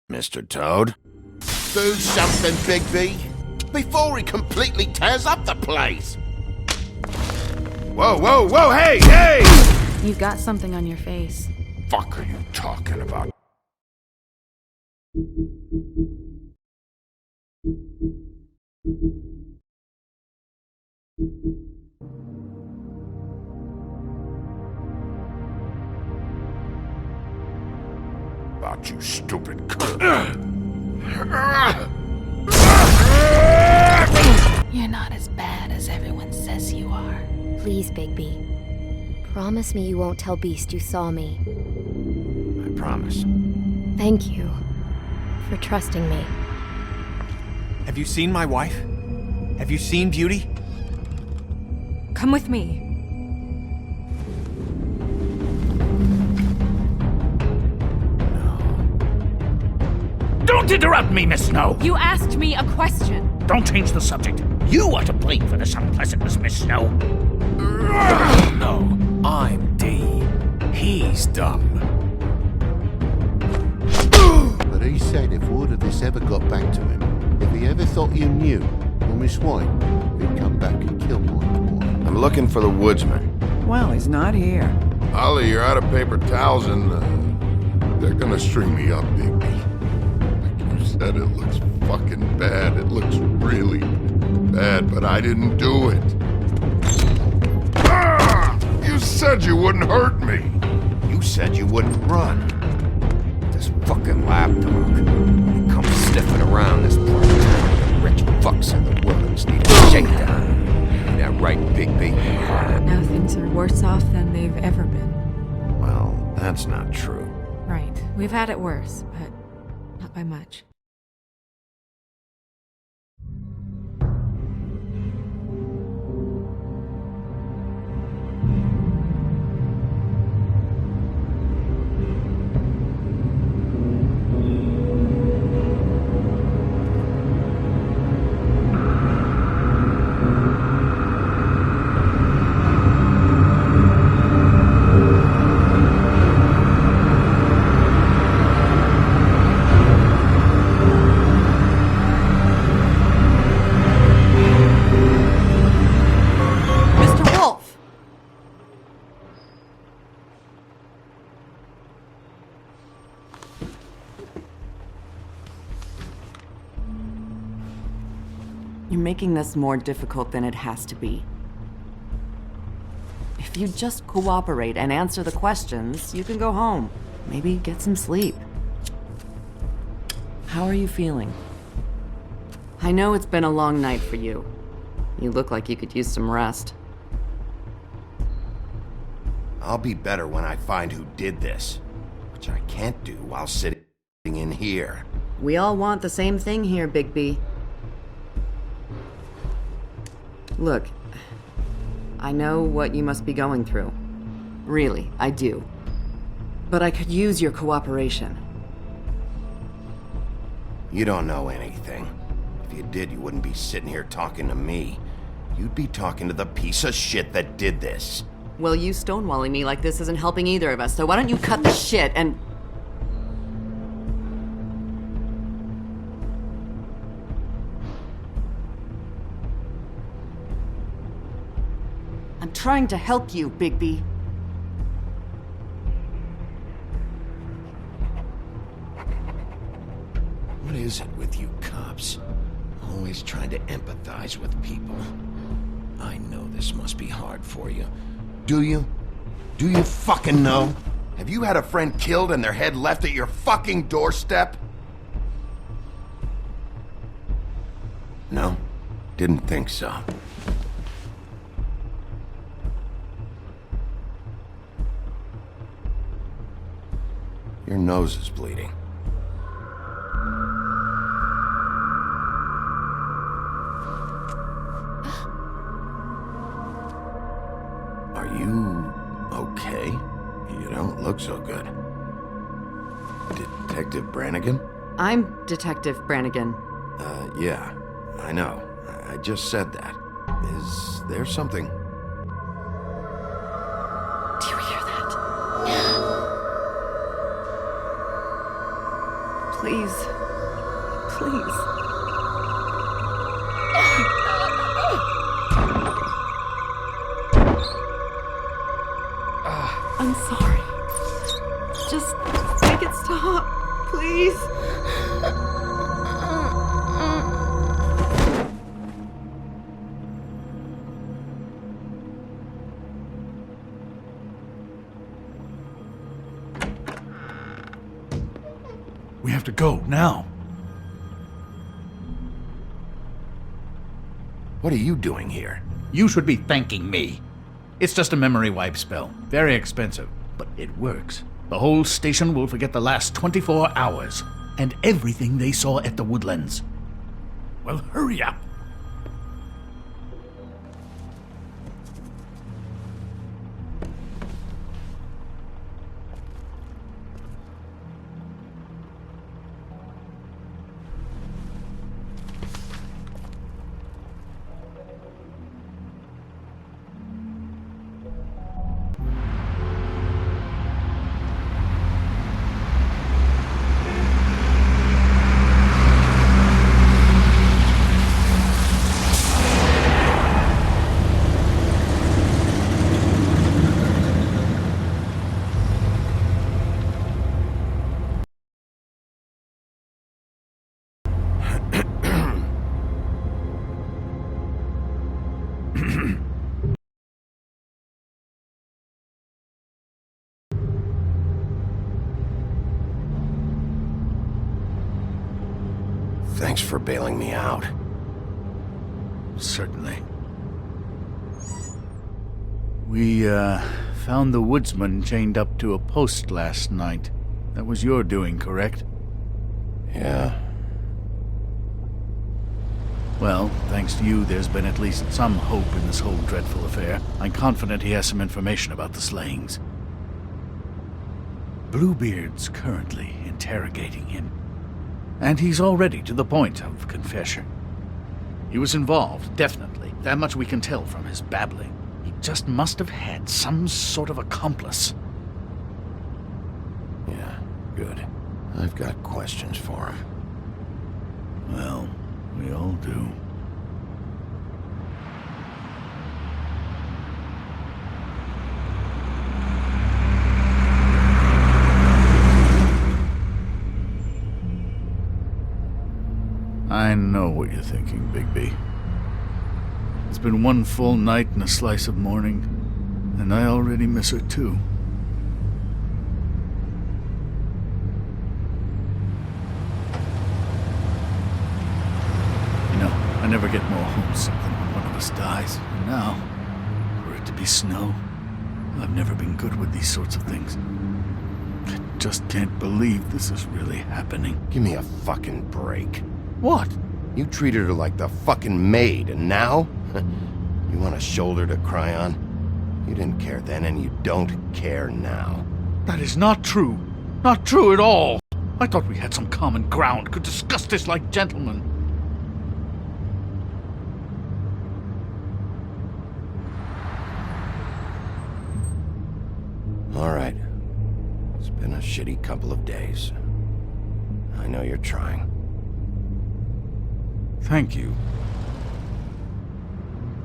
Mr. Toad? Do something, Bigby, before he completely tears up the place. Whoa, hey! You've got something on your face. Fuck are you talking about? About you stupid cunt. You're not as bad as everyone says you are. Please, Bigby. Promise me you won't tell Beast you saw me. I promise. Thank you for trusting me. Have you seen my wife? Have you seen Beauty? Come with me. Don't interrupt me, Miss Snow! You asked me a question. Don't change the subject. You are to blame for this unpleasantness, Miss Snow. No, I'm D. He's dumb. But he said if word of this ever got back to him, if he ever thought you knew, or Miss White, he'd come back and kill my boy. I'm looking for the woodsman. Well, he's not here. Ollie, you're out of paper towels and they're gonna string me up, Bigby. Like you said, it looks fucking bad. It looks really bad, but I didn't do it. Ah! You said you wouldn't hurt me. You said you wouldn't run. This fucking lapdog. He comes sniffing around this part of town. Rich fucks in the woods need a shakedown. Ain't that right, Bigby? Now things are worse off than they've ever been. Well, that's not true. Right. We've had it worse, but not by much. You're making this more difficult than it has to be. If you just cooperate and answer the questions, you can go home. Maybe get some sleep. How are you feeling? I know it's been a long night for you. You look like you could use some rest. I'll be better when I find who did this, which I can't do while sitting in here. We all want the same thing here, Bigby. Look, I know what you must be going through. Really, I do. But I could use your cooperation. You don't know anything. If you did, you wouldn't be sitting here talking to me. You'd be talking to the piece of shit that did this. Well, you stonewalling me like this isn't helping either of us, so why don't you cut the shit and... I'm trying to help you, Bigby. What is it with you cops? Always trying to empathize with people. I know this must be hard for you. Do you? Do you fucking know? Have you had a friend killed and their head left at your fucking doorstep? No? Didn't think so. Your nose is bleeding. Are you okay? You don't look so good. Detective Brannigan? I'm Detective Brannigan. Yeah, I know. I just said that. Is there something? Do you hear that? Please. Please. I'm sorry. Just make it stop, please. We have to go, now. What are you doing here? You should be thanking me. It's just a memory wipe spell. Very expensive, but it works. The whole station will forget the last 24 hours and everything they saw at the Woodlands. Well, hurry up. Thanks for bailing me out. Certainly. We, found the woodsman chained up to a post last night. That was your doing, correct? Yeah. Well, thanks to you, there's been at least some hope in this whole dreadful affair. I'm confident he has some information about the slayings. Bluebeard's currently interrogating him. And he's already to the point of confession. He was involved, definitely. That much we can tell from his babbling. He just must have had some sort of accomplice. Yeah, good. I've got questions for him. Well, we all do. I know what you're thinking, Bigby. It's been one full night and a slice of morning, and I already miss her too. You know, I never get more homesick than when one of us dies. And now, for it to be snow, I've never been good with these sorts of things. I just can't believe this is really happening. Give me a fucking break. What? You treated her like the fucking maid, and now? You want a shoulder to cry on? You didn't care then, and you don't care now. That is not true. Not true at all. I thought we had some common ground, could discuss this like gentlemen. All right. It's been a shitty couple of days. I know you're trying. Thank you.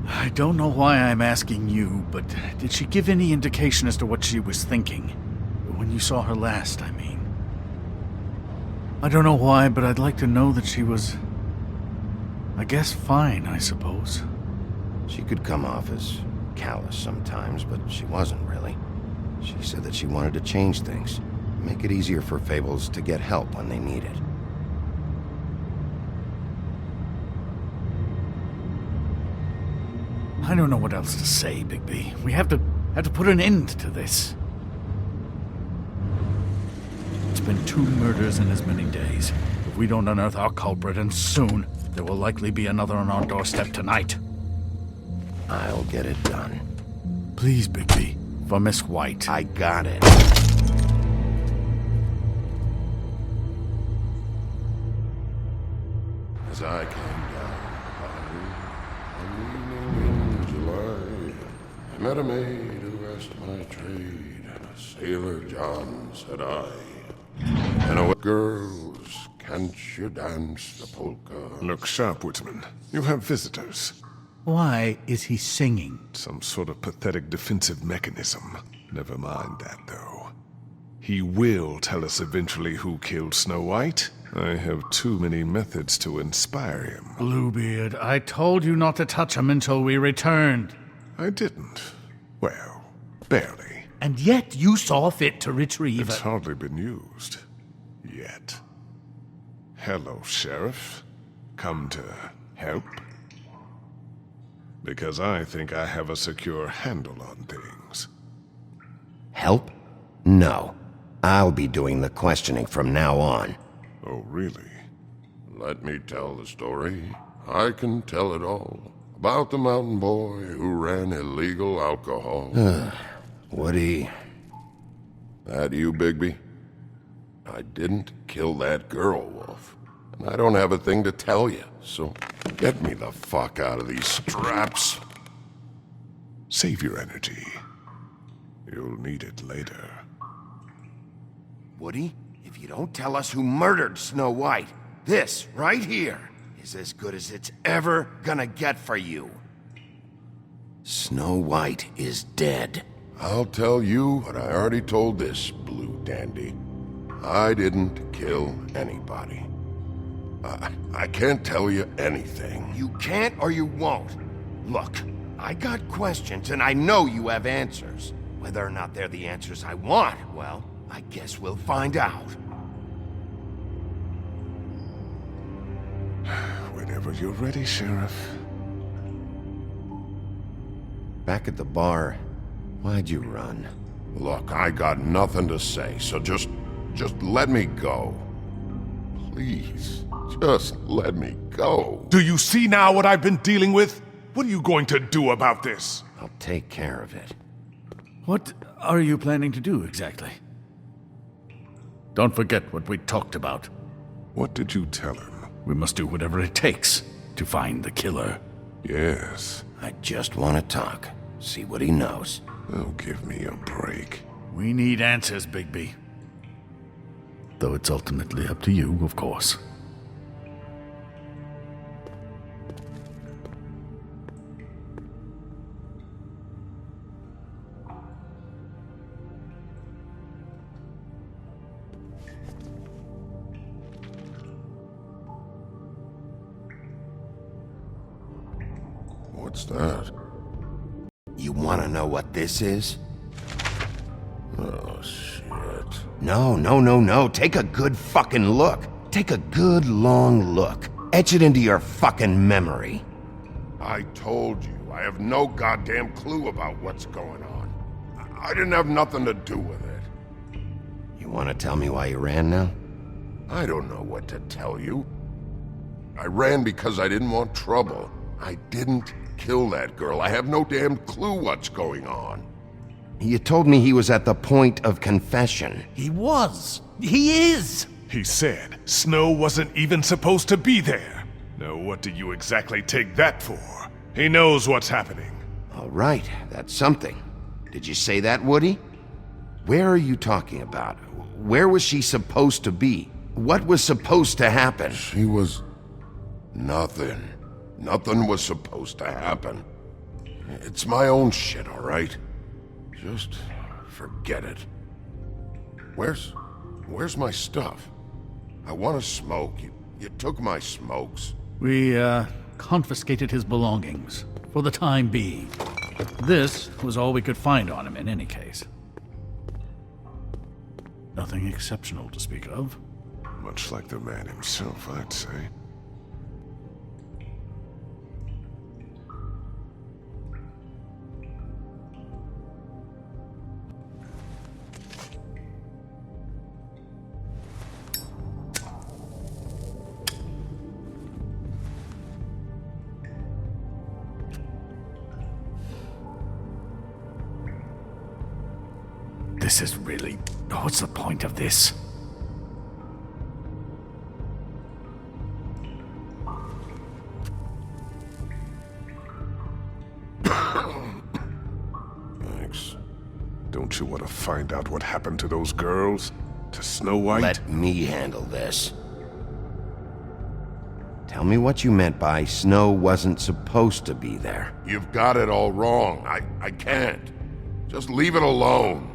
I don't know why I'm asking you, but did she give any indication as to what she was thinking? When you saw her last, I mean. I don't know why, but I'd like to know that she was, I guess, fine, I suppose. She could come off as callous sometimes, but she wasn't really. She said that she wanted to change things, make it easier for Fables to get help when they need it. I don't know what else to say, Bigby. We have to put an end to this. It's been 2 murders in as many days. If we don't unearth our culprit, and soon, there will likely be another on our doorstep tonight. I'll get it done. Please, Bigby. For Miss White. I got it. As I came down in July, I met a maid who asked my trade. Sailor John, said I. And a girls dance, you dance the polka. Look sharp, Woodsman. You have visitors. Why is he singing? Some sort of pathetic defensive mechanism. Never mind that, though. He will tell us eventually who killed Snow White. I have too many methods to inspire him. Bluebeard, I told you not to touch him until we returned. I didn't. Well, barely. And yet you saw fit to retrieve It's it. hardly been used. Yet. Hello, Sheriff. Come to help? Because I think I have a secure handle on things. Help? No. I'll be doing the questioning from now on. Oh, really? Let me tell the story. I can tell it all. About the mountain boy who ran illegal alcohol. Woody... That you, Bigby? I didn't kill that girl, Wolf. And I don't have a thing to tell you, so get me the fuck out of these straps. Save your energy. You'll need it later. Woody, if you don't tell us who murdered Snow White, this, right here, is as good as it's ever gonna get for you. Snow White is dead. I'll tell you what I already told this blue dandy. I didn't kill anybody. I can't tell you anything. You can't or you won't. Look, I got questions and I know you have answers. Whether or not they're the answers I want, well, I guess we'll find out. Whenever you're ready, Sheriff. Back at the bar, why'd you run? Look, I got nothing to say, so just let me go. Please, just let me go. Do you see now what I've been dealing with? What are you going to do about this? I'll take care of it. What are you planning to do exactly? Don't forget what we talked about. What did you tell him? We must do whatever it takes to find the killer. Yes. I just want to talk. See what he knows. Oh, give me a break. We need answers, Bigby. Though it's ultimately up to you, of course. What's that? You want to know what this is? Oh, shit. No. Take a good fucking look. Take a good long look. Etch it into your fucking memory. I told you, I have no goddamn clue about what's going on. I didn't have nothing to do with it. You want to tell me why you ran now? I don't know what to tell you. I ran because I didn't want trouble. I didn't kill that girl. I have no damn clue what's going on. You told me he was at the point of confession. He was. He is. He said Snow wasn't even supposed to be there. Now what do you exactly take that for? He knows what's happening. All right, that's something. Did you say that, Woody? Where are you talking about? Where was she supposed to be? What was supposed to happen? She was... nothing. Nothing was supposed to happen. It's my own shit, all right? Just forget it. Where's my stuff? I want to smoke. You took my smokes. We, confiscated his belongings, for the time being. This was all we could find on him in any case. Nothing exceptional to speak of. Much like the man himself, I'd say. This is really... what's the point of this? Thanks. Don't you want to find out what happened to those girls? To Snow White? Let me handle this. Tell me what you meant by Snow wasn't supposed to be there. You've got it all wrong. I can't. Just leave it alone.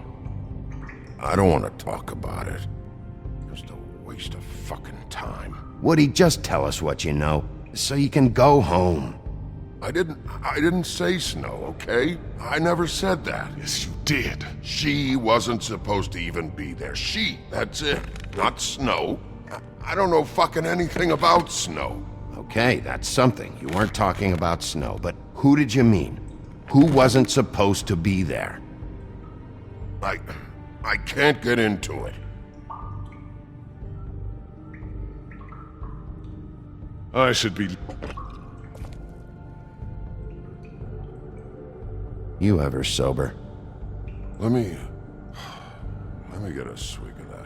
I don't want to talk about it. Just a waste of fucking time. Woody, just tell us what you know, so you can go home. I didn't say Snow, okay? I never said that. Yes, you did. She wasn't supposed to even be there. That's it. Not Snow. I don't know fucking anything about Snow. Okay, that's something. You weren't talking about Snow, but who did you mean? Who wasn't supposed to be there? I can't get into it. I should be... You ever sober? Let me get a swig of that.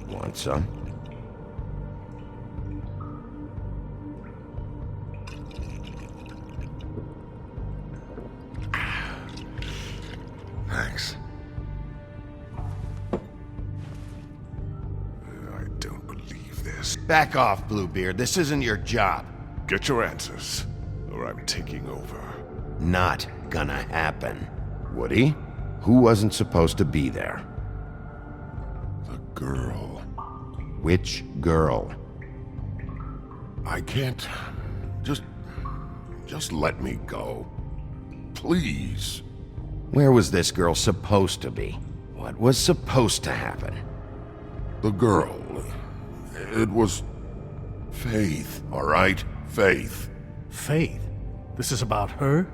Want some? Thanks. I don't believe this. Back off, Bluebeard. This isn't your job. Get your answers, or I'm taking over. Not gonna happen. Woody, who wasn't supposed to be there? The girl. Which girl? I can't... Just let me go. Please. Where was this girl supposed to be? What was supposed to happen? The girl. It was... Faith, all right? Faith. Faith? This is about her?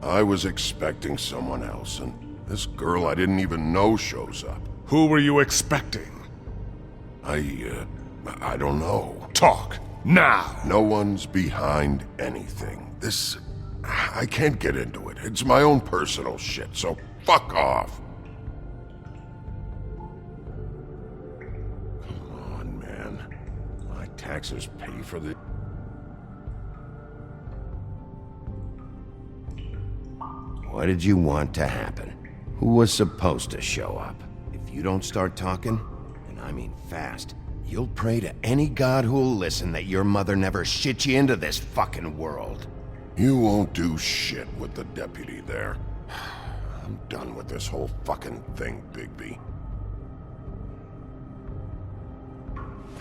I was expecting someone else, and this girl I didn't even know shows up. Who were you expecting? I don't know. Talk, now! No one's behind anything. I can't get into it. It's my own personal shit, so fuck off. Come on, man. My taxes pay for this. What did you want to happen? Who was supposed to show up? If you don't start talking, and I mean fast, you'll pray to any god who'll listen that your mother never shit you into this fucking world. You won't do shit with the deputy there. I'm done with this whole fucking thing, Bigby.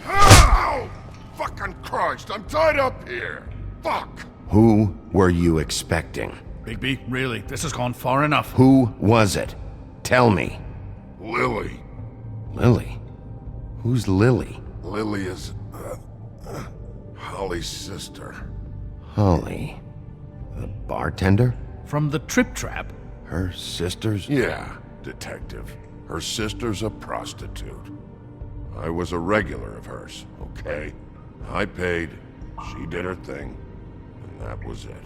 Ow! Fucking Christ, I'm tied up here! Fuck! Who were you expecting? Bigby, really, this has gone far enough. Who was it? Tell me. Lily. Lily? Who's Lily? Lily is... Holly's sister. Holly. The bartender? From the Trip Trap? Her sister's... Yeah, detective. Her sister's a prostitute. I was a regular of hers, okay? I paid, she did her thing, and that was it.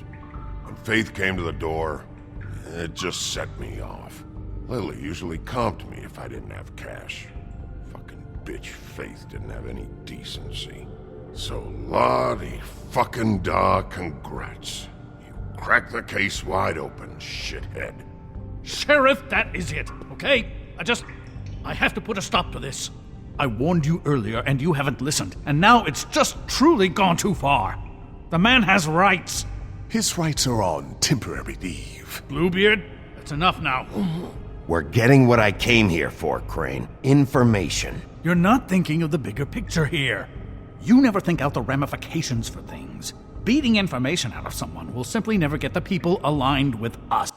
When Faith came to the door, it just set me off. Lily usually comped me if I didn't have cash. Fucking bitch Faith didn't have any decency. So Lottie fucking da, congrats. You cracked the case wide open, shithead. Sheriff, that is it, okay? I have to put a stop to this. I warned you earlier and you haven't listened, and now it's just truly gone too far. The man has rights. His rights are on temporary leave. Bluebeard, that's enough now. We're getting what I came here for, Crane. Information. You're not thinking of the bigger picture here. You never think out the ramifications for things. Beating information out of someone will simply never get the people aligned with us.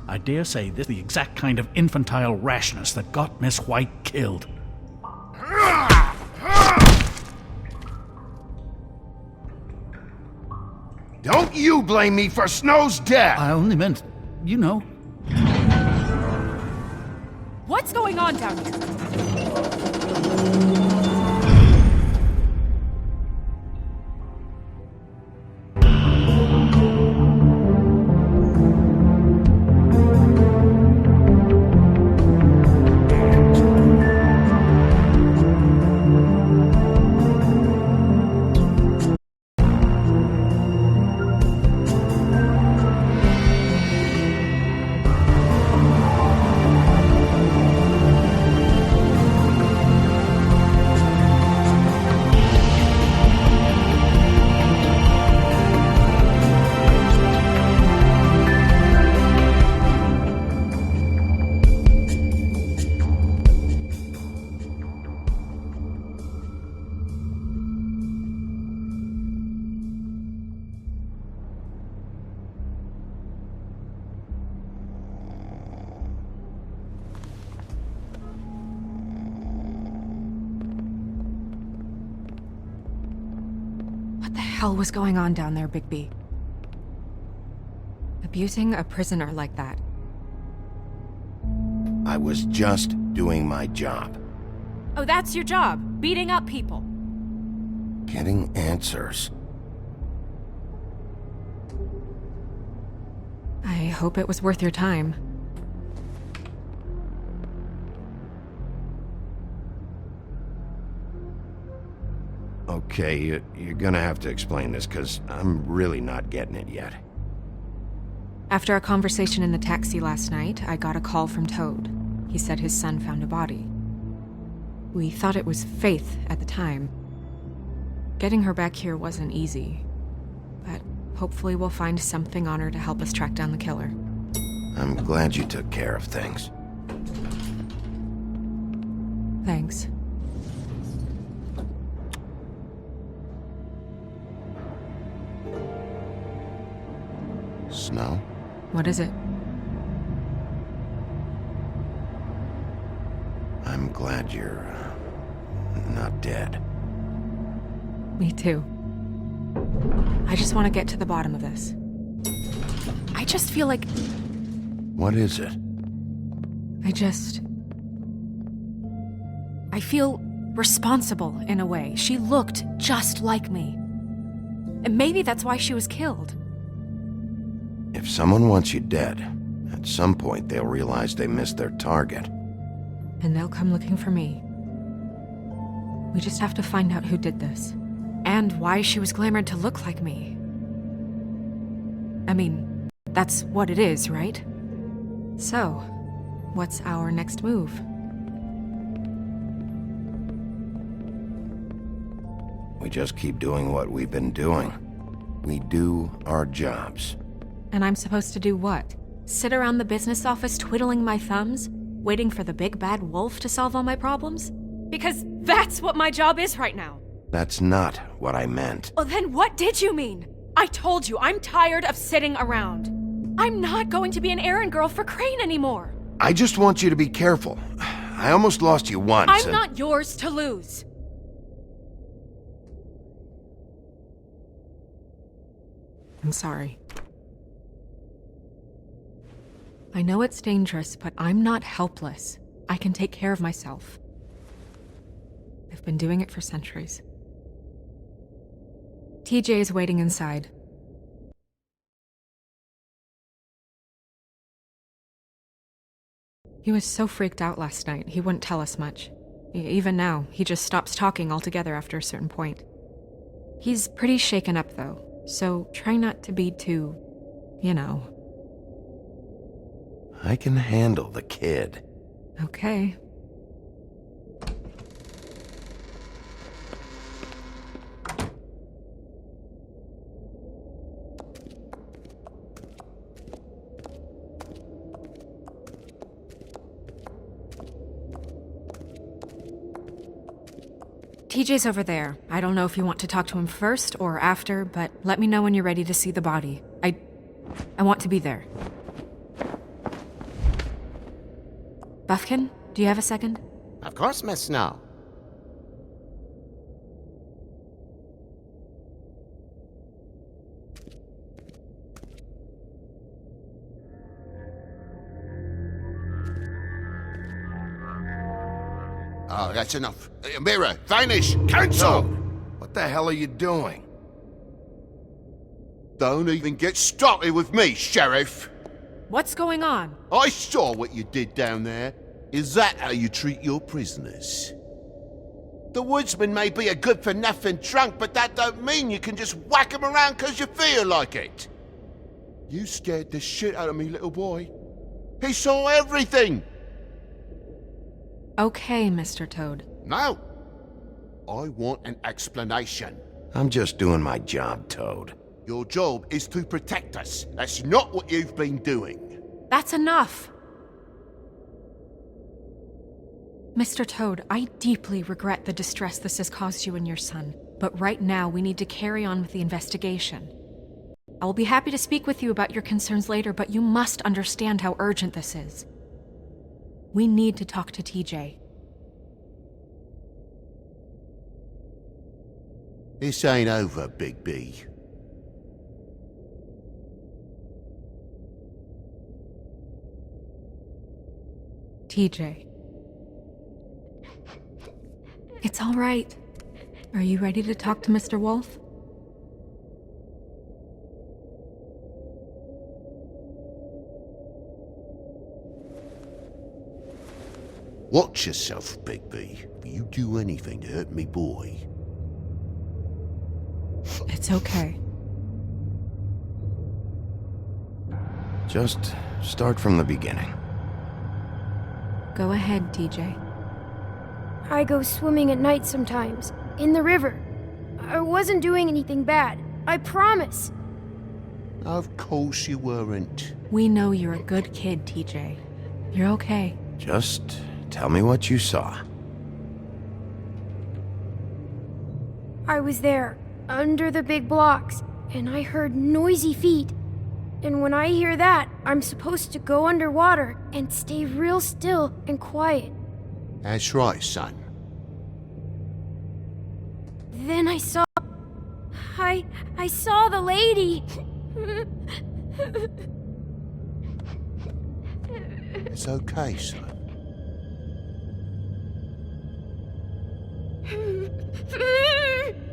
I dare say this is the exact kind of infantile rashness that got Miss White killed. Don't you blame me for Snow's death! I only meant, you know. What's going on down here? What the hell was going on down there, Bigby? Abusing a prisoner like that. I was just doing my job. Oh, that's your job, beating up people. Getting answers. I hope it was worth your time. Okay, you're gonna have to explain this, because I'm really not getting it yet. After a conversation in the taxi last night, I got a call from Toad. He said his son found a body. We thought it was Faith at the time. Getting her back here wasn't easy, but hopefully we'll find something on her to help us track down the killer. I'm glad you took care of things. Thanks. Snow? What is it? I'm glad you're not dead. Me too. I just want to get to the bottom of this. I just feel like... What is it? I feel responsible in a way. She looked just like me. And maybe that's why she was killed. If someone wants you dead, at some point they'll realize they missed their target. And they'll come looking for me. We just have to find out who did this. And why she was glamored to look like me. I mean, that's what it is, right? So, what's our next move? We just keep doing what we've been doing. We do our jobs. And I'm supposed to do what? Sit around the business office twiddling my thumbs, waiting for the big bad wolf to solve all my problems? Because that's what my job is right now. That's not what I meant. Well, then what did you mean? I told you, I'm tired of sitting around. I'm not going to be an errand girl for Crane anymore. I just want you to be careful. I almost lost you once. I'm not yours to lose. I'm sorry. I know it's dangerous, but I'm not helpless. I can take care of myself. I've been doing it for centuries. TJ is waiting inside. He was so freaked out last night, he wouldn't tell us much. Even now, he just stops talking altogether after a certain point. He's pretty shaken up, though, so try not to be too, you know. I can handle the kid. Okay. TJ's over there. I don't know if you want to talk to him first or after, but let me know when you're ready to see the body. I want to be there. Buffkin, do you have a second? Of course, Miss Snow. Oh, that's enough. Mira, vanish! Cancel! What the hell are you doing? Don't even get started with me, Sheriff! What's going on? I saw what you did down there. Is that how you treat your prisoners? The woodsman may be a good-for-nothing drunk, but that don't mean you can just whack him around because you feel like it. You scared the shit out of me, little boy. He saw everything! Okay, Mr. Toad. No. I want an explanation. I'm just doing my job, Toad. Your job is to protect us. That's not what you've been doing. That's enough! Mr. Toad, I deeply regret the distress this has caused you and your son, but right now we need to carry on with the investigation. I will be happy to speak with you about your concerns later, but you must understand how urgent this is. We need to talk to TJ. This ain't over, Big B. TJ. It's all right. Are you ready to talk to Mr. Wolf? Watch yourself, Big B. If you do anything to hurt me boy. It's okay. Just start from the beginning. Go ahead, TJ. I go swimming at night sometimes, in the river. I wasn't doing anything bad. I promise. Of course you weren't. We know you're a good kid, TJ. You're okay. Just tell me what you saw. I was there, under the big blocks, and I heard noisy feet. And when I hear that, I'm supposed to go underwater and stay real still and quiet. That's right, son. Then I saw the lady. It's okay, son.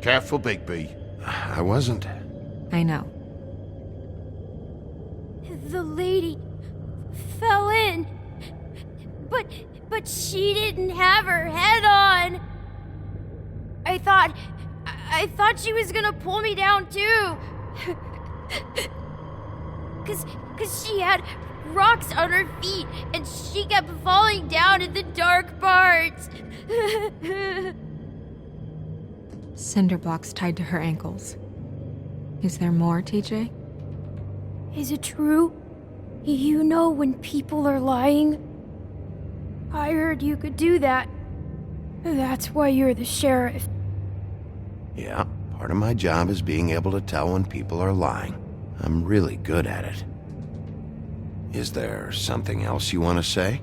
Careful, Big B. I wasn't. I know. The lady fell in. But she didn't have her head on. I thought she was gonna pull me down too. Cause she had rocks on her feet and she kept falling down in the dark parts. Cinder blocks tied to her ankles. Is there more, TJ? Is it true? You know when people are lying? I heard you could do that. That's why you're the sheriff. Yeah, part of my job is being able to tell when people are lying. I'm really good at it. Is there something else you want to say?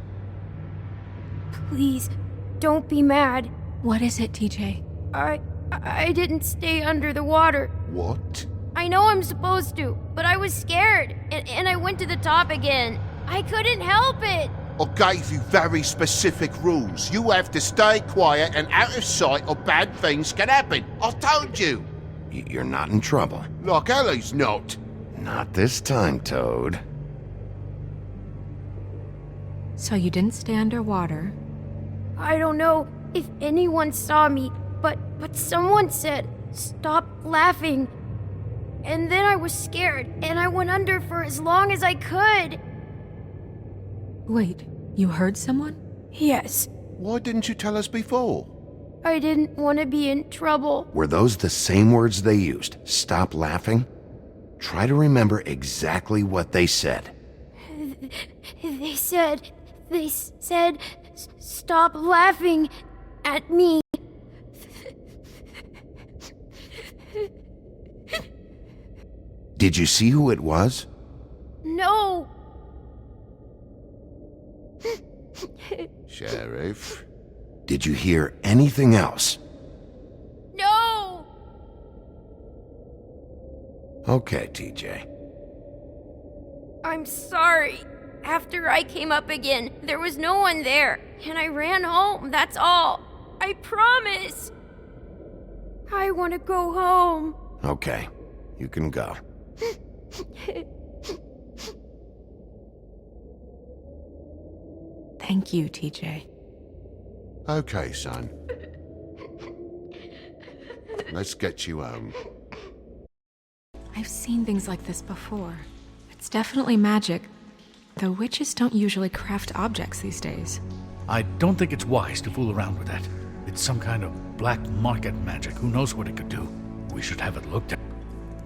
Please, don't be mad. What is it, TJ? I didn't stay under the water. What? I know I'm supposed to, but I was scared, and I went to the top again. I couldn't help it. I gave you very specific rules. You have to stay quiet and out of sight or bad things can happen. I told you. You're not in trouble. Like Ellie's not. Not this time, Toad. So you didn't stay underwater. I don't know if anyone saw me, but someone said, "Stop laughing." And then I was scared, and I went under for as long as I could. Wait, you heard someone? Yes. Why didn't you tell us before? I didn't want to be in trouble. Were those the same words they used? Stop laughing? Try to remember exactly what they said. They said, "Stop laughing at me." Did you see who it was? No. Sheriff? Did you hear anything else? No. Okay, TJ. I'm sorry. After I came up again, there was no one there, and I ran home, that's all. I promise. I want to go home. Okay, you can go. Thank you, TJ. Okay, son. Let's get you home. I've seen things like this before. It's definitely magic, though witches don't usually craft objects these days. I don't think it's wise to fool around with that. It's some kind of black market magic. Who knows what it could do? We should have it looked at.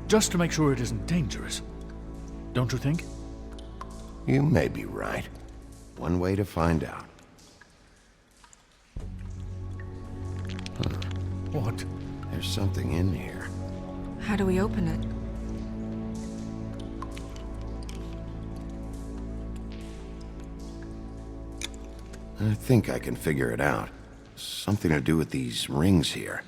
Just to make sure it isn't dangerous. Don't you think? You may be right. One way to find out. What? There's something in here. How do we open it? I think I can figure it out. Something to do with these rings here.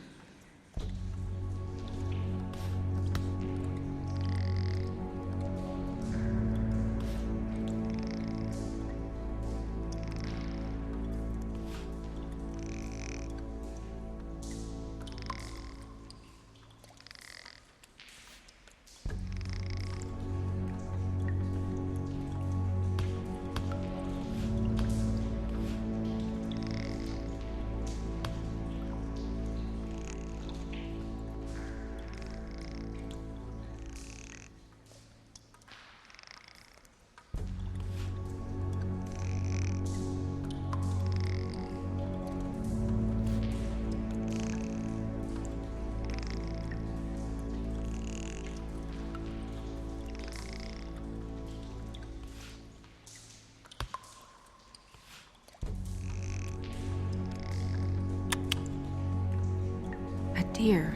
here.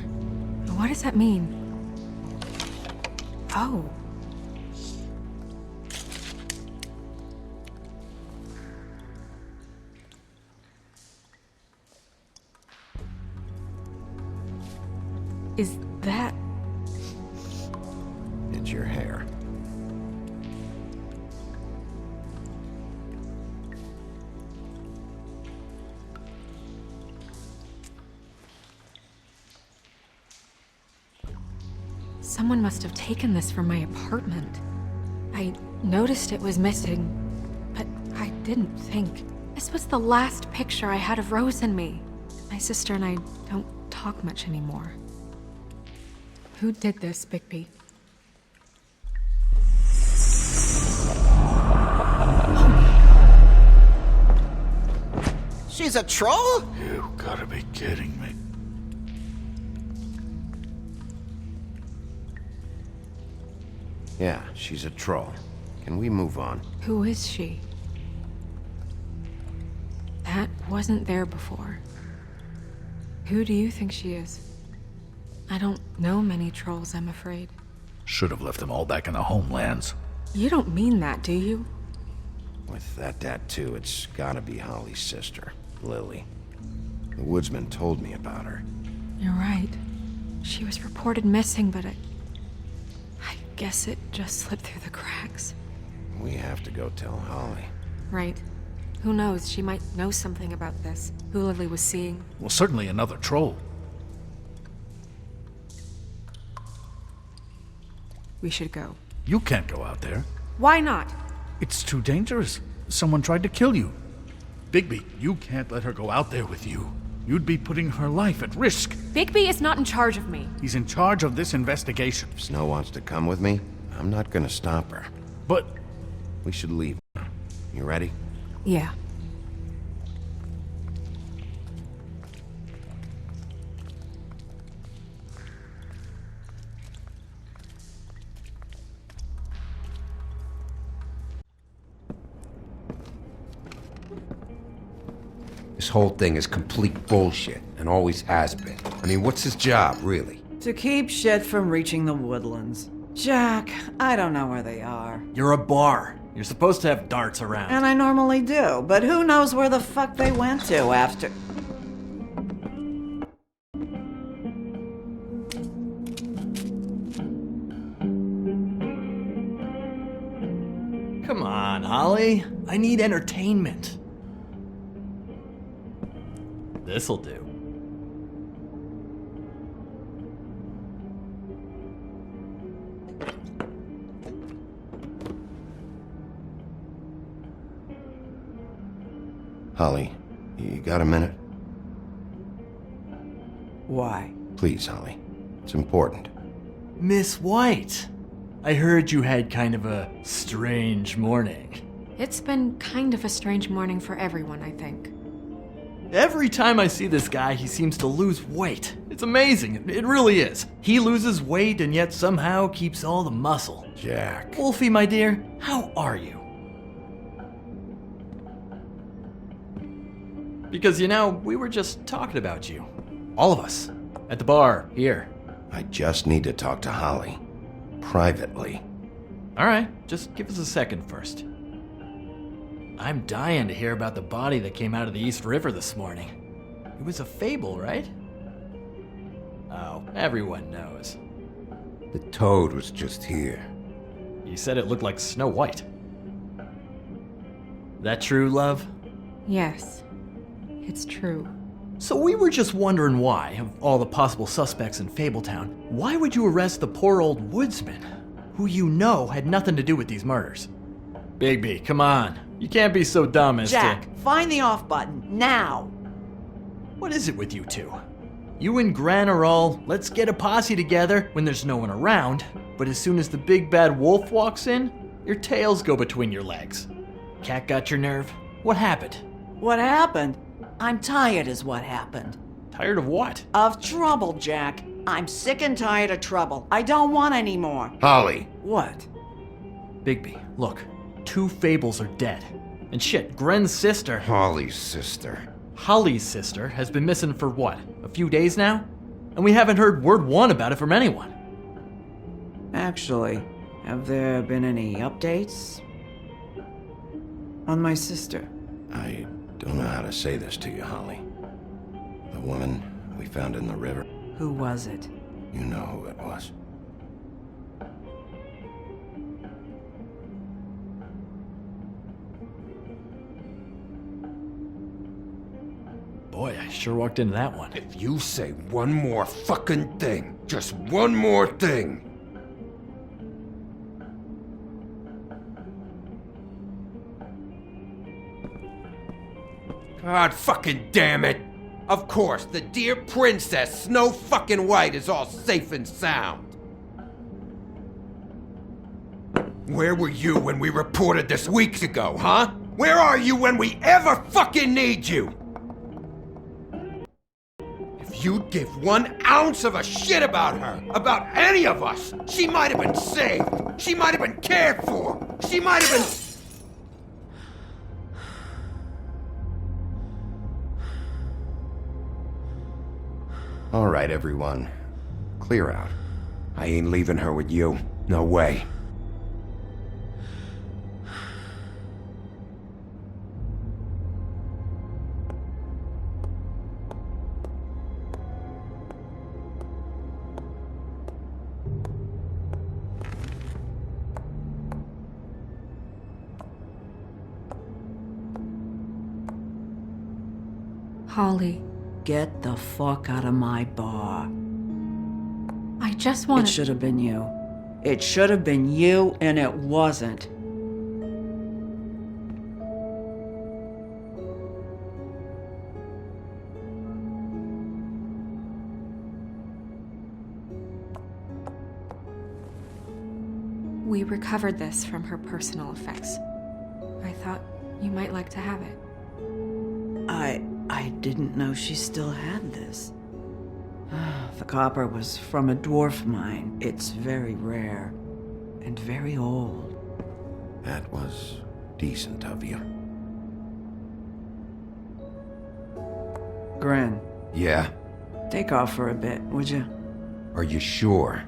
What does that mean? Oh. Is that... It's your hair. Someone must have taken this from my apartment. I noticed it was missing, but I didn't think. This was the last picture I had of Rose and me. My sister and I don't talk much anymore. Who did this, Bigby? She's a troll? You gotta be kidding me. Yeah, she's a troll. Can we move on? Who is she? That wasn't there before. Who do you think she is? I don't know many trolls, I'm afraid. Should have left them all back in the homelands. You don't mean that, do you? With that tattoo, it's gotta be Holly's sister, Lily. The woodsman told me about her. You're right. She was reported missing, but I guess it just slipped through the cracks. We have to go tell Holly. Right. Who knows, she might know something about this. Who Lily was seeing. Well, certainly another troll. We should go. You can't go out there. Why not? It's too dangerous. Someone tried to kill you. Bigby, you can't let her go out there with you. You'd be putting her life at risk. Bigby is not in charge of me. He's in charge of this investigation. If Snow wants to come with me, I'm not gonna stop her. But... we should leave now. You ready? Yeah. This whole thing is complete bullshit, and always has been. I mean, what's his job, really? To keep shit from reaching the woodlands. Jack, I don't know where they are. You're a bar. You're supposed to have darts around. And I normally do, but who knows where the fuck they went to after... Come on, Holly. I need entertainment. This'll do. Holly, you got a minute? Why? Please, Holly. It's important. Miss White, I heard you had kind of a strange morning. It's been kind of a strange morning for everyone, I think. Every time I see this guy, he seems to lose weight. It's amazing. It really is. He loses weight and yet somehow keeps all the muscle. Jack. Wolfie, my dear, how are you? Because, you know, we were just talking about you. All of us. At the bar, here. I just need to talk to Holly. Privately. Alright, just give us a second first. I'm dying to hear about the body that came out of the East River this morning. It was a fable, right? Oh, everyone knows. The toad was just here. You said it looked like Snow White. That true, love? Yes. It's true. So we were just wondering why, of all the possible suspects in Fabletown, why would you arrest the poor old woodsman, who you know had nothing to do with these murders? Bigby, come on. You can't be so dumb as Jack, find the off button, now! What is it with you two? You and Gran are all, let's get a posse together when there's no one around, but as soon as the big bad wolf walks in, your tails go between your legs. Cat got your nerve? What happened? What happened? I'm tired is what happened. Tired of what? Of trouble, Jack. I'm sick and tired of trouble. I don't want any more. Holly. What? Bigby, look. 2 fables are dead. And shit, Gren's sister... Holly's sister. Holly's sister has been missing for what? A few days now? and we haven't heard word one about it from anyone. Actually, have there been any updates on my sister? I don't know how to say this to you, Holly. The woman we found in the river. Who was it? You know who it was. Boy, I sure walked into that one. If you say one more fucking thing, just one more thing. God fucking damn it! Of course, the dear princess Snow fucking White is all safe and sound. Where were you when we reported this weeks ago, huh? Where are you when we ever fucking need you? If you'd give 1 ounce of a shit about her, about any of us, she might have been saved. She might have been cared for. She might have been... All right, everyone. Clear out. I ain't leaving her with you. No way. Holly. Get the fuck out of my bar. I just want It should have been you. It should have been you, and it wasn't. We recovered this from her personal effects. I thought you might like to have it. I didn't know she still had this. The copper was from a dwarf mine. It's very rare and very old. That was decent of you. Gren, Yeah? take off for a bit, would you? Are you sure?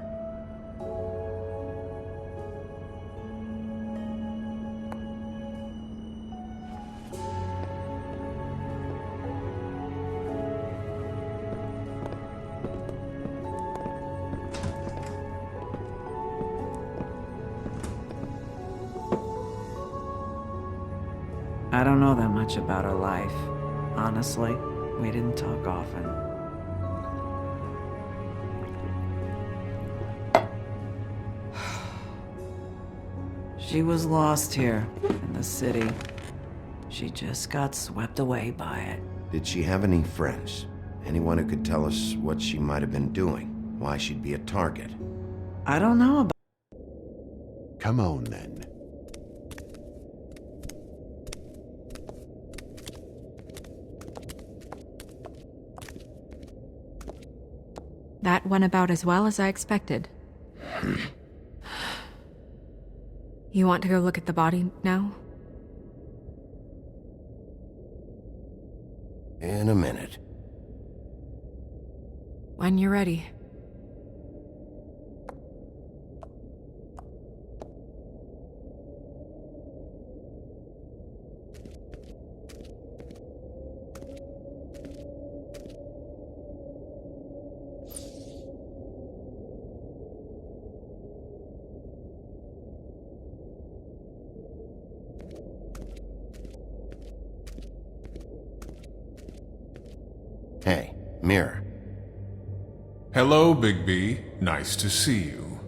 I don't know that much about her life. Honestly, we didn't talk often. She was lost here in the city. She just got swept away by it. Did she have any friends? Anyone who could tell us what she might have been doing? Why she'd be a target? I don't know about... Come on, then. That went about as well as I expected. You want to go look at the body now? In a minute. When you're ready. Hey, Mirror. Hello, Bigby. Nice to see you.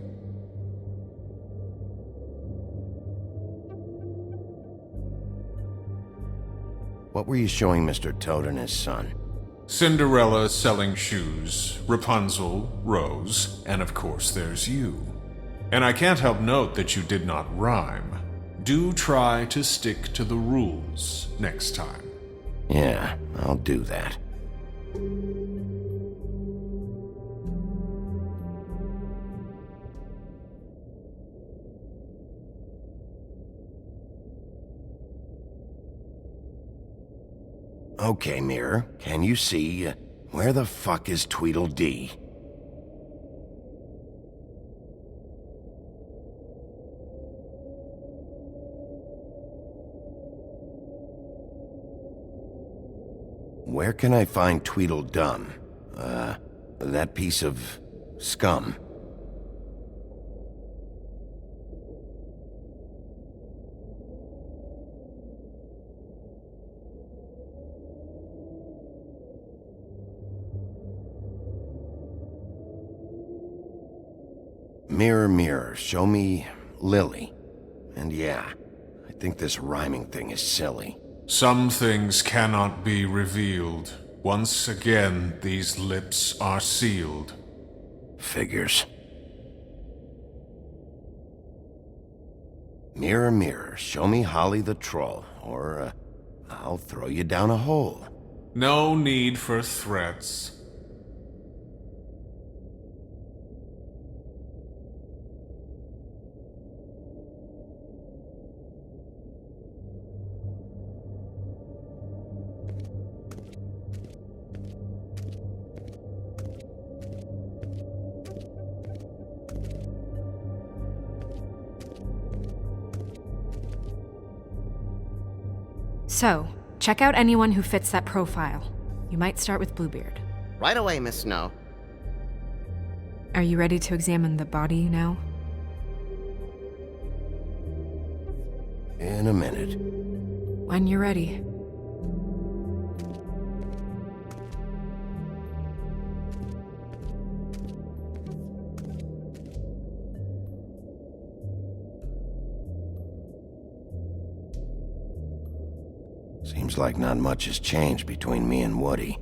What were you showing Mr. Toad and his son? Cinderella selling shoes, Rapunzel, Rose, and of course there's you. And I can't help note that you did not rhyme. Do try to stick to the rules next time. Yeah, I'll do that. Okay, Mirror, can you see where the fuck is Tweedledee? Where can I find Tweedledum? That piece of scum. Mirror, mirror, show me Lily. And yeah, I think this rhyming thing is silly. Some things cannot be revealed. Once again, these lips are sealed. Figures. Mirror, mirror, show me Holly the Troll, or I'll throw you down a hole. No need for threats. So, check out anyone who fits that profile. You might start with Bluebeard. Right away, Miss Snow. Are you ready to examine the body now? In a minute. When you're ready. Seems like not much has changed between me and Woody.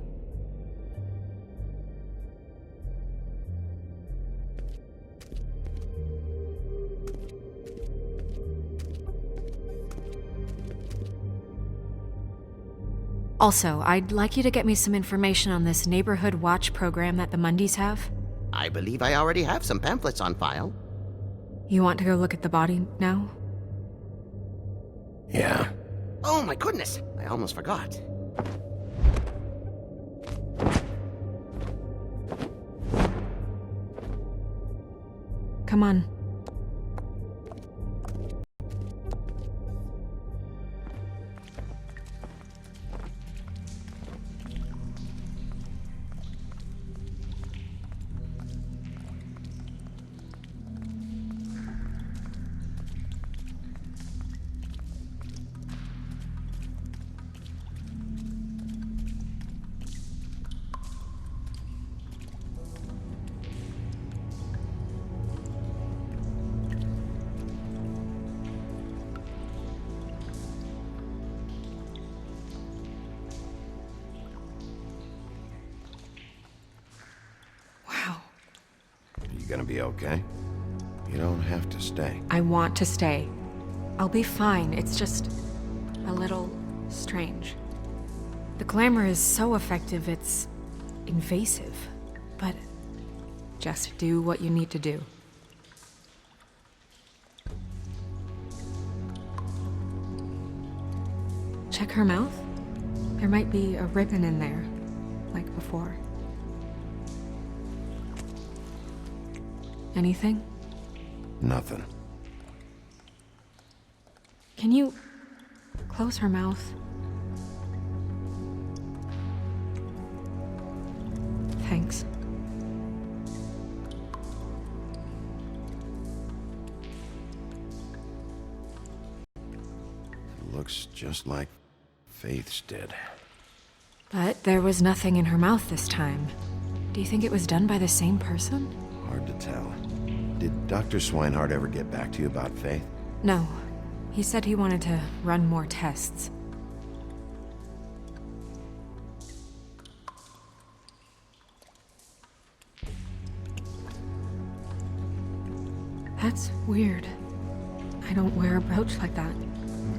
Also, I'd like you to get me some information on this neighborhood watch program that the Mundys have. I believe I already have some pamphlets on file. You want to go look at the body now? Yeah. Oh my goodness, I almost forgot. Come on. Gonna be okay? You don't have to stay. I want to stay. I'll be fine. It's just a little strange. The glamour is so effective, it's invasive. But just do what you need to do. Check her mouth. There might be a ribbon in there, like before. Anything? Nothing. Can you close her mouth? Thanks. It looks just like Faith's did. But there was nothing in her mouth this time. Do you think it was done by the same person? Hard to tell. Did Dr. Swinehart ever get back to you about Faith? No. He said he wanted to run more tests. That's weird. I don't wear a brooch like that.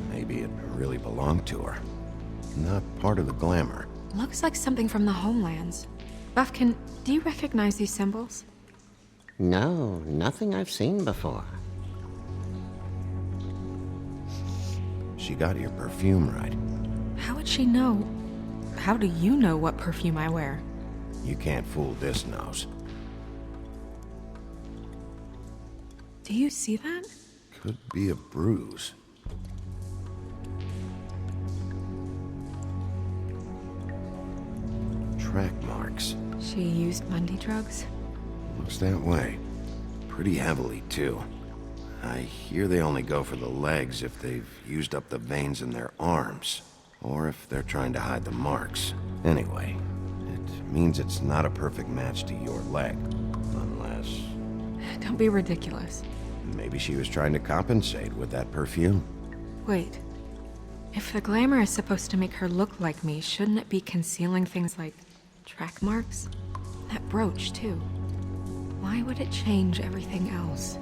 Maybe it really belonged to her. Not part of the glamour. Looks like something from the Homelands. Buffkin, do you recognize these symbols? No, nothing I've seen before. She got your perfume right. How would she know? How do you know what perfume I wear? You can't fool this nose. Do you see that? Could be a bruise. track marks. She used Mundy drugs? Looks that way. Pretty heavily, too. I hear they only go for the legs if they've used up the veins in their arms, or if they're trying to hide the marks. Anyway, it means it's not a perfect match to your leg, unless... Don't be ridiculous. Maybe she was trying to compensate with that perfume. Wait. If the glamour is supposed to make her look like me, shouldn't it be concealing things like track marks? That brooch, too. Why would it change everything else?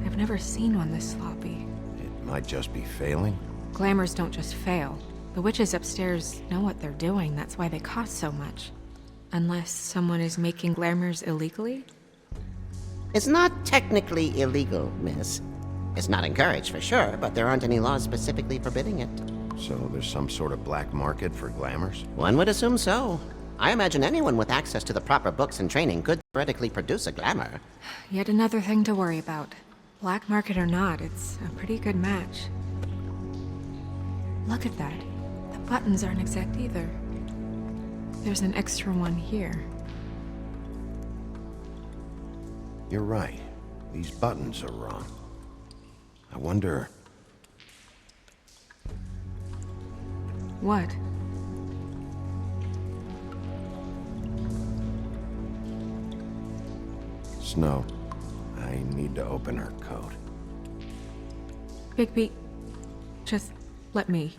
I've never seen one this sloppy. It might just be failing. Glamours don't just fail. The witches upstairs know what they're doing, that's why they cost so much. Unless someone is making glamours illegally? It's not technically illegal, miss. It's not encouraged for sure, but there aren't any laws specifically forbidding it. So there's some sort of black market for glamours? One would assume so. I imagine anyone with access to the proper books and training could theoretically produce a glamour. Yet another thing to worry about. Black market or not, it's a pretty good match. Look at that. The buttons aren't exact either. There's an extra one here. You're right. These buttons are wrong. I wonder... What? Snow, I need to open her coat. Bigby, just let me.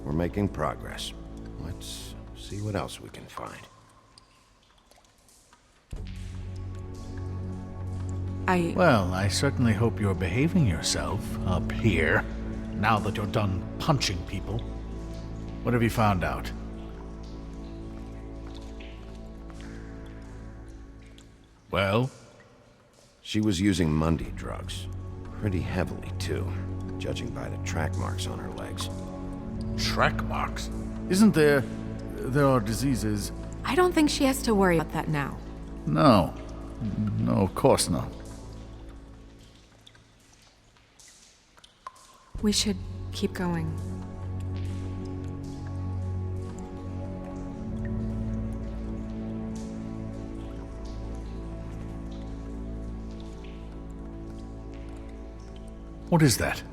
We're making progress. Let's see what else we can find. Well, I certainly hope you're behaving yourself up here, now that you're done punching people. What have you found out? Well? She was using Mundy drugs. Pretty heavily, too, judging by the track marks on her legs. Track marks? Isn't there... there are diseases... I don't think she has to worry about that now. No. No, of course not. We should keep going. What is that?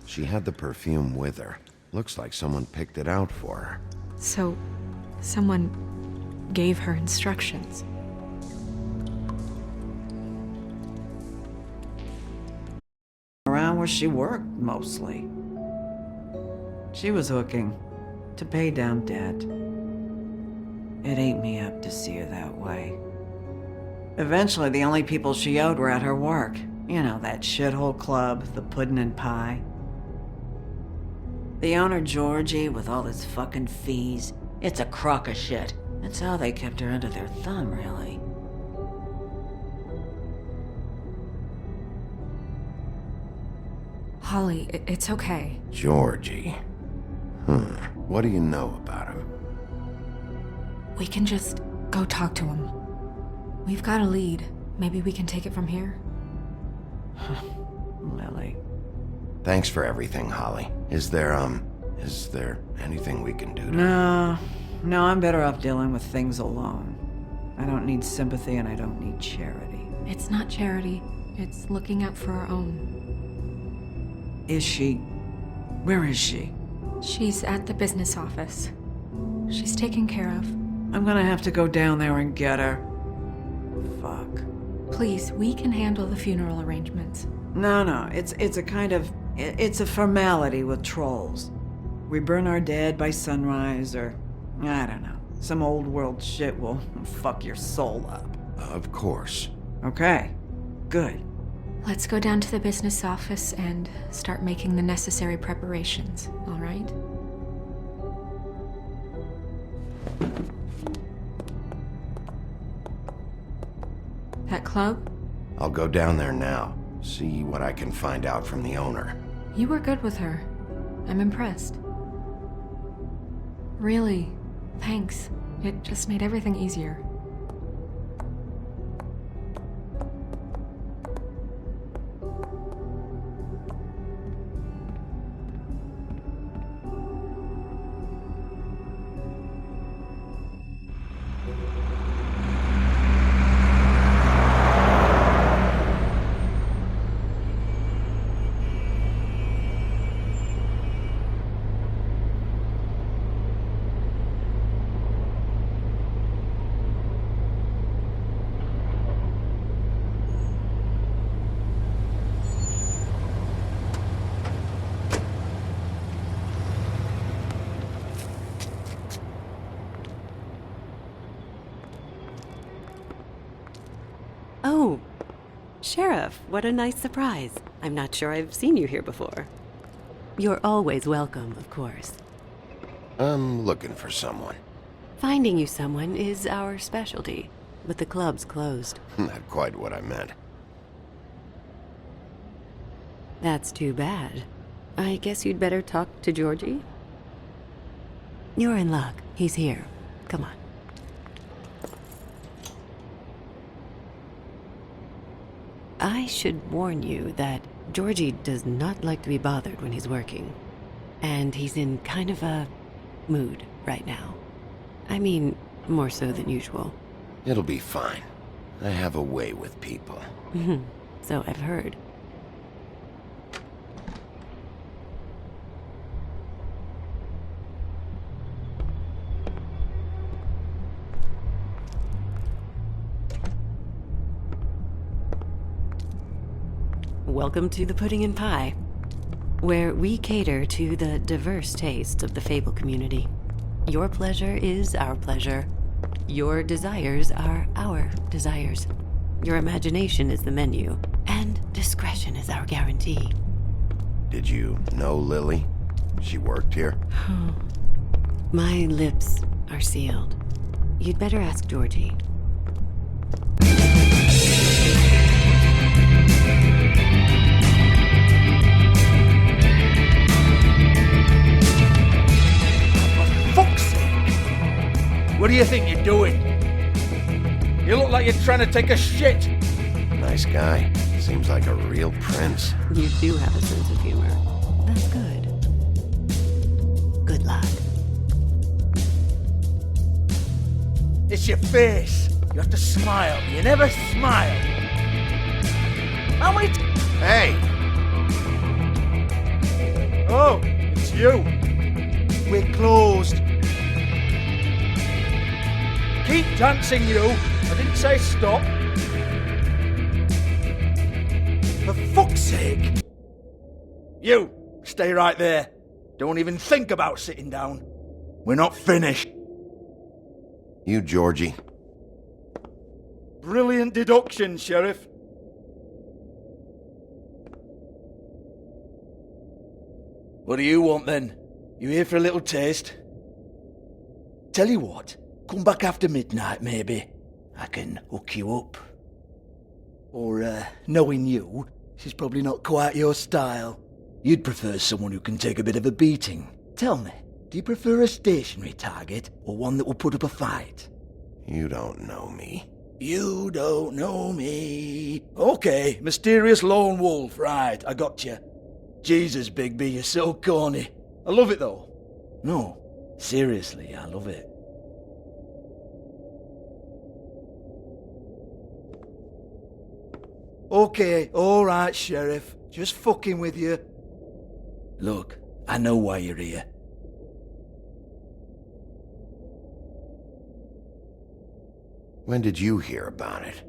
She had the perfume with her. Looks like someone picked it out for her. So, someone gave her instructions. Around where she worked, mostly. She was hooking to pay down debt. It ate me up to see her that way. Eventually, the only people she owed were at her work. You know, that shithole club, the Puddin' and Pie. The owner, Georgie, with all his fucking fees, it's a crock of shit. That's how they kept her under their thumb, really. Holly, it's okay. Georgie. What do you know about him? We can just go talk to him. We've got a lead. Maybe we can take it from here? Lily. Thanks for everything, Holly. Is there anything we can do to... No, I'm better off dealing with things alone. I don't need sympathy and I don't need charity. It's not charity. It's looking out for our own. Is she? Where is she? She's at the business office. She's taken care of. I'm gonna have to go down there and get her. Fuck. Please, we can handle the funeral arrangements. No, it's a kind of... It's a formality with trolls. We burn our dead by sunrise, or... I don't know. Some old world shit will fuck your soul up. Of course. Okay. Good. Let's go down to the business office and start making the necessary preparations, all right? That club? I'll go down there now. See what I can find out from the owner. You were good with her. I'm impressed. Really, thanks. It just made everything easier. Oh, Sheriff, what a nice surprise. I'm not sure I've seen you here before. You're always welcome, of course. I'm looking for someone. Finding you someone is our specialty, but the club's closed. Not quite what I meant. That's too bad. I guess you'd better talk to Georgie? You're in luck. He's here. Come on. I should warn you that Georgie does not like to be bothered when he's working. And he's in kind of a mood right now. I mean, more so than usual. It'll be fine. I have a way with people. So I've heard. Welcome to the Pudding and Pie, where we cater to the diverse tastes of the Fable community. Your pleasure is our pleasure. Your desires are our desires. Your imagination is the menu, and discretion is our guarantee. Did you know Lily? She worked here? My lips are sealed. You'd better ask Georgie. What do you think you're doing? You look like you're trying to take a shit. Nice guy. Seems like a real prince. You do have a sense of humor. That's good. Good luck. It's your face. You have to smile. You never smile. How many Hey! Oh, it's you. We're closed. Keep dancing, you. I didn't say stop. For fuck's sake. You, stay right there. Don't even think about sitting down. We're not finished. You, Georgie. Brilliant deduction, Sheriff. What do you want then? You here for a little taste? Tell you what. Come back after midnight, maybe. I can hook you up. Or, knowing you, she's probably not quite your style. You'd prefer someone who can take a bit of a beating. Tell me, do you prefer a stationary target, or one that will put up a fight? You don't know me. You don't know me. Okay, mysterious lone wolf, right, I got you. Jesus, Bigby, you're so corny. I love it, though. No, seriously, I love it. Okay, alright, Sheriff. Just fucking with you. Look, I know why you're here. When did you hear about it?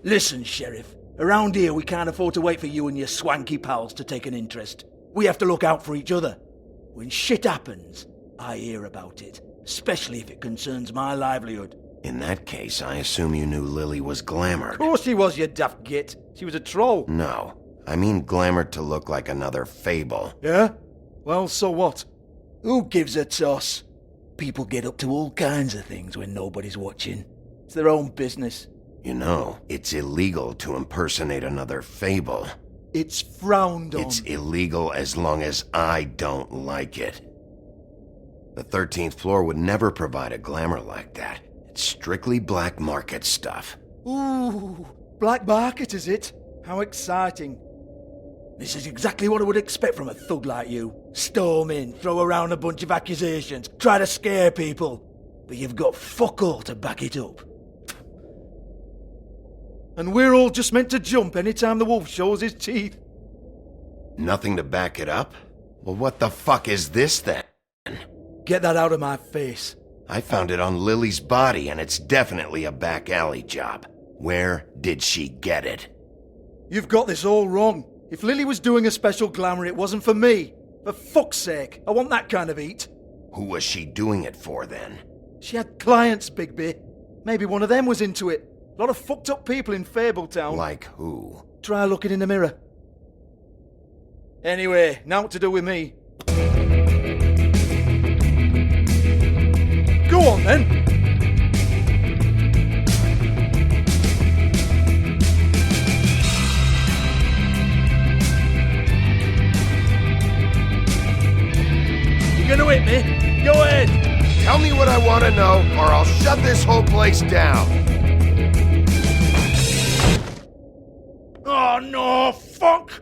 Listen, Sheriff. Around here, we can't afford to wait for you and your swanky pals to take an interest. We have to look out for each other. When shit happens, I hear about it. Especially if it concerns my livelihood. In that case, I assume you knew Lily was glamored. Of course she was, you daft git. She was a troll. No. I mean glamored to look like another Fable. Yeah? Well, so what? Who gives a toss? People get up to all kinds of things when nobody's watching. It's their own business. You know, it's illegal to impersonate another Fable. It's frowned on. It's illegal as long as I don't like it. The 13th floor would never provide a glamour like that. It's strictly black market stuff. Ooh, black market is it? How exciting. This is exactly what I would expect from a thug like you. Storm in, throw around a bunch of accusations, try to scare people. But you've got fuck all to back it up. And we're all just meant to jump anytime the wolf shows his teeth. Nothing to back it up? Well, what the fuck is this then? Get that out of my face. I found it on Lily's body, and it's definitely a back alley job. Where did she get it? You've got this all wrong. If Lily was doing a special glamour, it wasn't for me. For fuck's sake, I want that kind of eat. Who was she doing it for, then? She had clients, Bigby. Maybe one of them was into it. A lot of fucked up people in Fabletown. Like who? Try looking in the mirror. Anyway, now what to do with me. Go on, then. You gonna hit me? Go ahead. Tell me what I want to know, or I'll shut this whole place down. Oh no, fuck!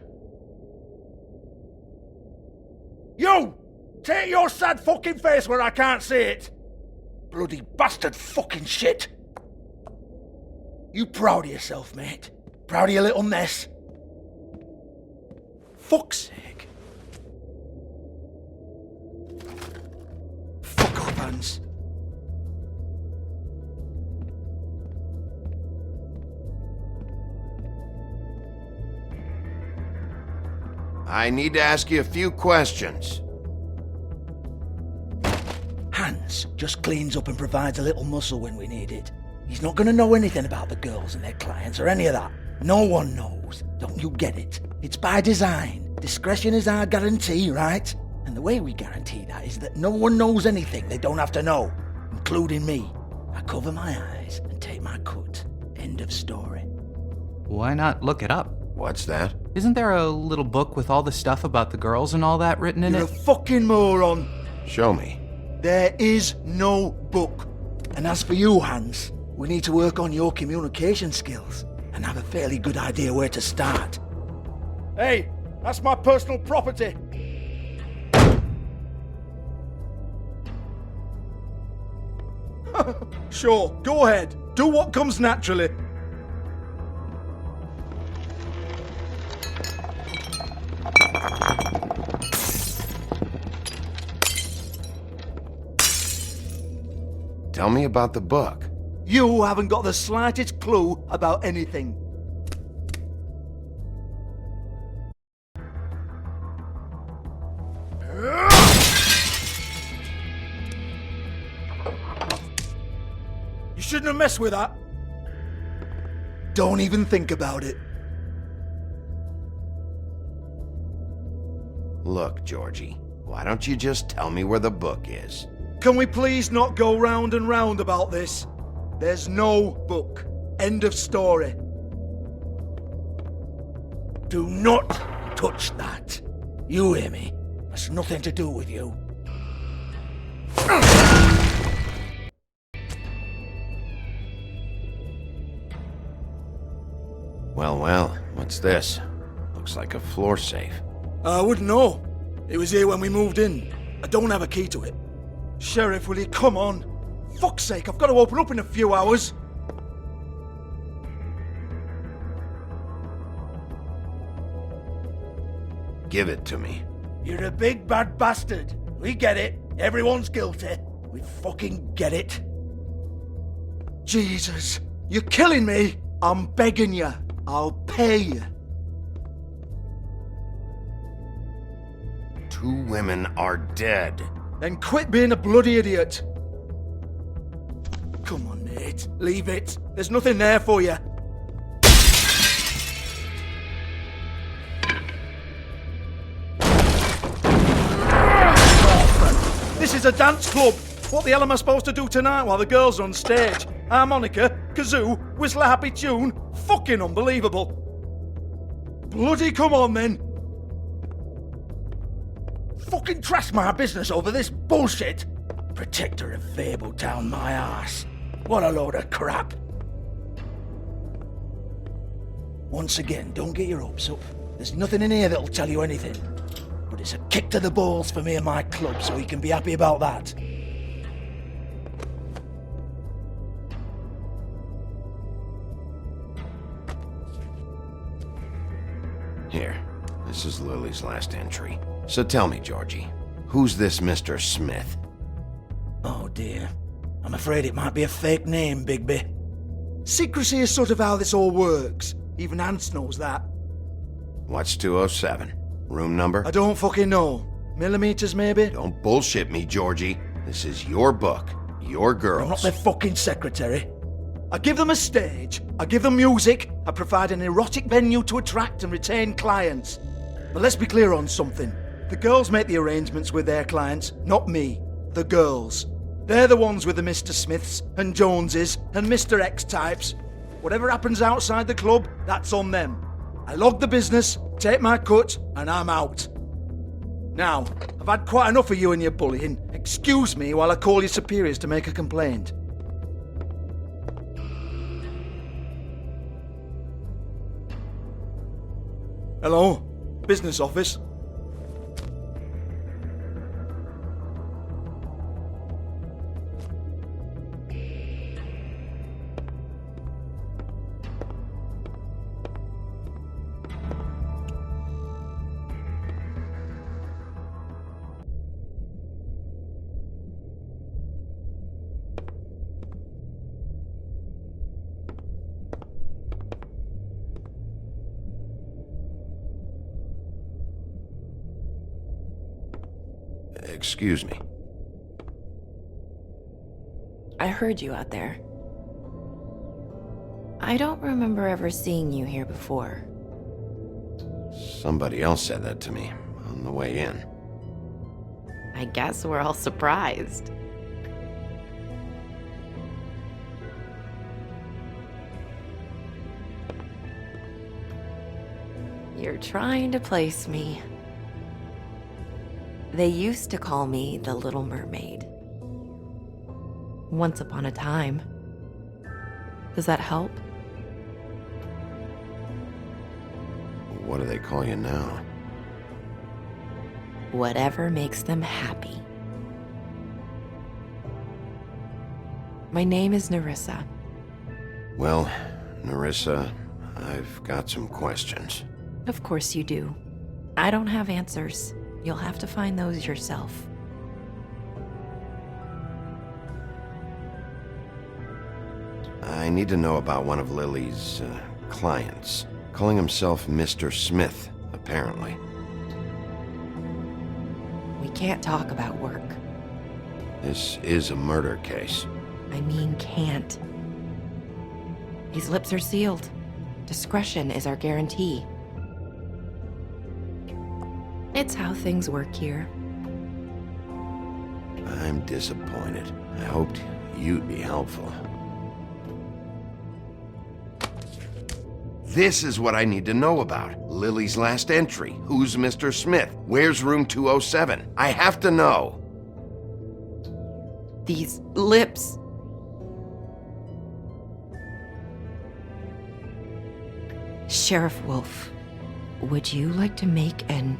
You! Take your sad fucking face where I can't see it! Bloody bastard fucking shit! You proud of yourself, mate? Proud of your little mess? Fuck's sake. Fuck off, Hans. I need to ask you a few questions. Hans just cleans up and provides a little muscle when we need it. He's not going to know anything about the girls and their clients or any of that. No one knows. Don't you get it? It's by design. Discretion is our guarantee, right? And the way we guarantee that is that no one knows anything they don't have to know, including me. I cover my eyes and take my cut. End of story. Why not look it up? What's that? Isn't there a little book with all the stuff about the girls and all that written in You're it? a fucking moron. Show me. There is no book. And as for you, Hans, we need to work on your communication skills and have a fairly good idea where to start. Hey, that's my personal property. Sure, go ahead. Do what comes naturally. Tell me about the book. You haven't got the slightest clue about anything. You shouldn't have messed with that. Don't even think about it. Look, Georgie, why don't you just tell me where the book is? Can we please not go round and round about this? There's no book. End of story. Do not touch that. You hear me? That's nothing to do with you. Well, what's this? Looks like a floor safe. I wouldn't know. It was here when we moved in. I don't have a key to it. Sheriff, will you come on? Fuck's sake, I've got to open up in a few hours. Give it to me. You're a big bad bastard. We get it. Everyone's guilty. We fucking get it. Jesus, you're killing me. I'm begging you. I'll pay you. 2 women are dead. Then quit being a bloody idiot. Come on, mate. Leave it. There's nothing there for you. This is a dance club. What the hell am I supposed to do tonight while the girls are on stage? Harmonica, kazoo, whistle a happy tune? Fucking unbelievable. Bloody come on then. Fucking trash my business over this bullshit. Protector of Fabletown, my ass. What a load of crap. Once again, don't get your hopes up. There's nothing in here that'll tell you anything. But it's a kick to the balls for me and my club, so you can be happy about that. Here, this is Lily's last entry. So tell me, Georgie, who's this Mr. Smith? Oh dear. I'm afraid it might be a fake name, Bigby. Secrecy is sort of how this all works. Even Ants knows that. What's 207? Room number? I don't fucking know. Millimeters, maybe? Don't bullshit me, Georgie. This is your book. Your girls. I'm not their fucking secretary. I give them a stage, I give them music, I provide an erotic venue to attract and retain clients. But let's be clear on something. The girls make the arrangements with their clients, not me. The girls. They're the ones with the Mr. Smiths and Joneses and Mr. X types. Whatever happens outside the club, that's on them. I log the business, take my cut, and I'm out. Now, I've had quite enough of you and your bullying. Excuse me while I call your superiors to make a complaint. Hello? Business office? Excuse me. I heard you out there. I don't remember ever seeing you here before. Somebody else said that to me on the way in. I guess we're all surprised. You're trying to place me. They used to call me the Little Mermaid. Once upon a time. Does that help? What do they call you now? Whatever makes them happy. My name is Nerissa. Well, Nerissa, I've got some questions. Of course you do. I don't have answers. You'll have to find those yourself. I need to know about one of Lily's clients. Calling himself Mr. Smith, apparently. We can't talk about work. This is a murder case. I mean can't. These lips are sealed. Discretion is our guarantee. It's how things work here. I'm disappointed. I hoped you'd be helpful. This is what I need to know about. Lily's last entry. Who's Mr. Smith? Where's room 207? I have to know. These lips. Sheriff Wolf, would you like to make an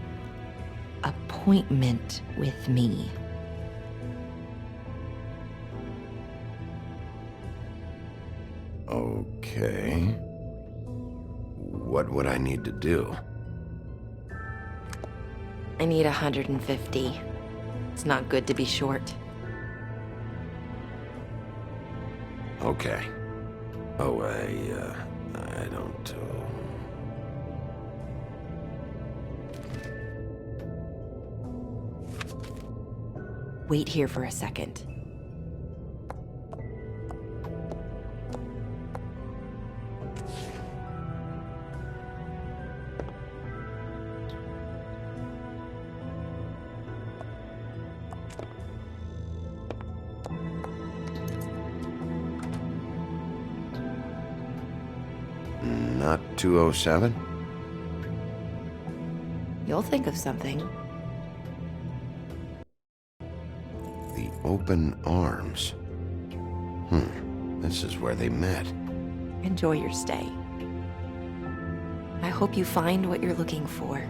appointment with me? Okay. What would I need to do? I need 150. It's not good to be short. Okay. Oh, I don't... Wait here for a second. Not 207? You'll think of something. The Open arms. This is where they met. Enjoy your stay. I hope you find what you're looking for.